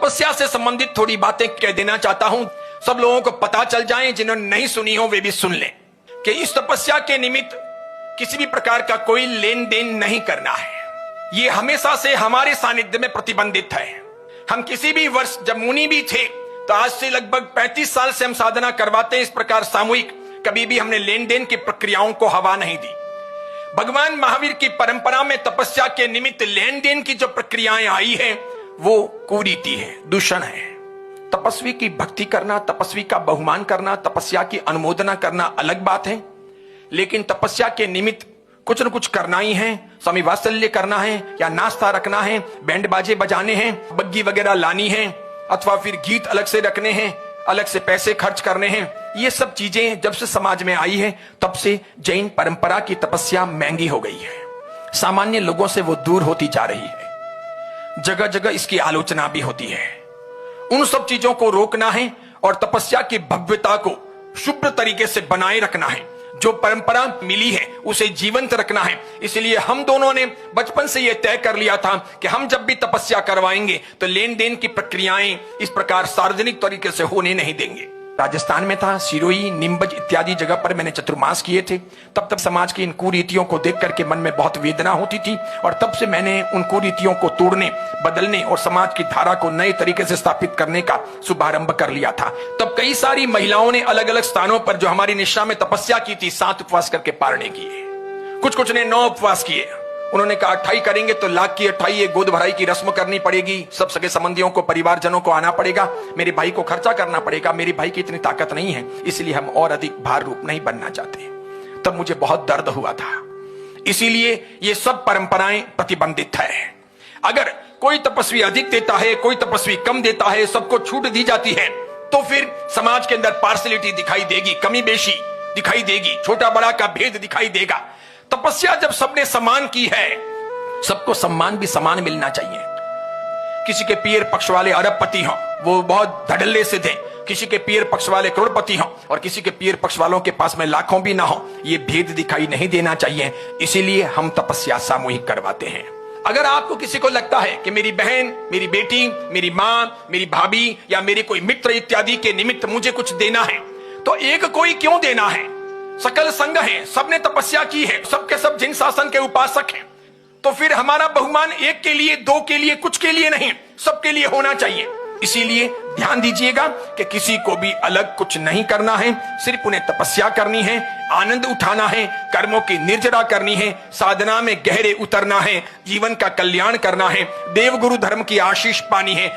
तपस्या से संबंधित थोड़ी बातें कह देना चाहता हूं, सब लोगों को पता चल जाए, जिन्होंने नहीं सुनी हो वे भी सुन लें कि इस तपस्या के निमित्त किसी भी प्रकार का कोई लेन देन नहीं करना है। ये हमेशा से हमारे सानिध्य में प्रतिबंधित है। हम किसी भी वर्ष जब मुनि भी थे तो आज से लगभग 35 साल से हम साधना करवाते हैं। इस प्रकार सामूहिक कभी भी हमने लेन देन की प्रक्रियाओं को हवा नहीं दी। भगवान महावीर की परंपरा में तपस्या के निमित्त लेन देन की जो प्रक्रियाएं आई है वो कुरीति है, दूषण है। तपस्वी की भक्ति करना, तपस्वी का बहुमान करना, तपस्या की अनुमोदना करना अलग बात है, लेकिन तपस्या के निमित्त कुछ न कुछ करना ही है। स्वामी वात्सल्य करना है या नाश्ता रखना है, बैंड बाजे बजाने हैं, बग्गी वगैरह लानी है, अथवा फिर गीत अलग से रखने हैं, अलग से पैसे खर्च करने हैं। ये सब चीजें जब से समाज में आई है तब से जैन परंपरा की तपस्या महंगी हो गई है। सामान्य लोगों से वो दूर होती जा रही है। जगह जगह इसकी आलोचना भी होती है। उन सब चीजों को रोकना है और तपस्या की भव्यता को शुभ्र तरीके से बनाए रखना है। जो परंपरा मिली है उसे जीवंत रखना है। इसलिए हम दोनों ने बचपन से यह तय कर लिया था कि हम जब भी तपस्या करवाएंगे तो लेन देन की प्रक्रियाएं इस प्रकार सार्वजनिक तरीके से होने नहीं देंगे। राजस्थान में था, सिरोही, नीमच इत्यादि जगह पर मैंने चतुर्मास किए थे। तब समाज की इन कुरीतियों को देख करके मन में बहुत वेदना होती थी और तब से मैंने उन कुरीतियों को तोड़ने, बदलने और समाज की धारा को नए तरीके से स्थापित करने का शुभारंभ कर लिया था। तब कई सारी महिलाओं ने अलग अलग स्थानों पर जो हमारी निष्ठा में तपस्या की थी 7 उपवास करके पारने किए। कुछ ने 9 उपवास किए। उन्होंने कहा 28 करेंगे तो लाख की 28 गोद भराई की रस्म करनी पड़ेगी, सब सगे संबंधियों को, परिवारजनों को आना पड़ेगा, मेरे भाई को खर्चा करना पड़ेगा, मेरे भाई की इतनी ताकत नहीं है, इसलिए हम और अधिक भार रूप नहीं बनना चाहते। तब मुझे बहुत दर्द हुआ था। इसीलिए ये सब परंपराएं प्रतिबंधित है। अगर कोई तपस्वी अधिक देता है, कोई तपस्वी कम देता है, सबको छूट दी जाती है, तो फिर समाज के अंदर पार्शलिटी दिखाई देगी, कमी बेशी दिखाई देगी, छोटा बड़ा का भेद दिखाई देगा। तपस्या जब सबने समान की है, सबको सम्मान भी समान मिलना चाहिए। किसी के पीर पक्ष वाले अरबपति हों, वो बहुत धड़ल्ले से थे, किसी के पीर पक्ष वाले करोड़पति हों और किसी के पीर पक्ष वालों के पास में लाखों भी ना हो, ये भेद दिखाई नहीं देना चाहिए। इसीलिए हम तपस्या सामूहिक करवाते हैं। अगर आपको किसी को लगता है कि मेरी बहन, मेरी बेटी, मेरी मां, मेरी भाभी या मेरे कोई मित्र इत्यादि के निमित्त मुझे कुछ देना है, तो एक कोई क्यों देना है? सकल संग है, सबने तपस्या की है, सबके सब जिन शासन के उपासक हैं, तो फिर हमारा बहुमान एक के लिए, 2 के लिए, कुछ के लिए नहीं, सबके लिए होना चाहिए। इसीलिए ध्यान दीजिएगा कि किसी को भी अलग कुछ नहीं करना है, सिर्फ उन्हें तपस्या करनी है, आनंद उठाना है, कर्मों की निर्जरा करनी है, साधना में गहरे उतरना है, जीवन का कल्याण करना है, देवगुरु धर्म की आशीष पानी है।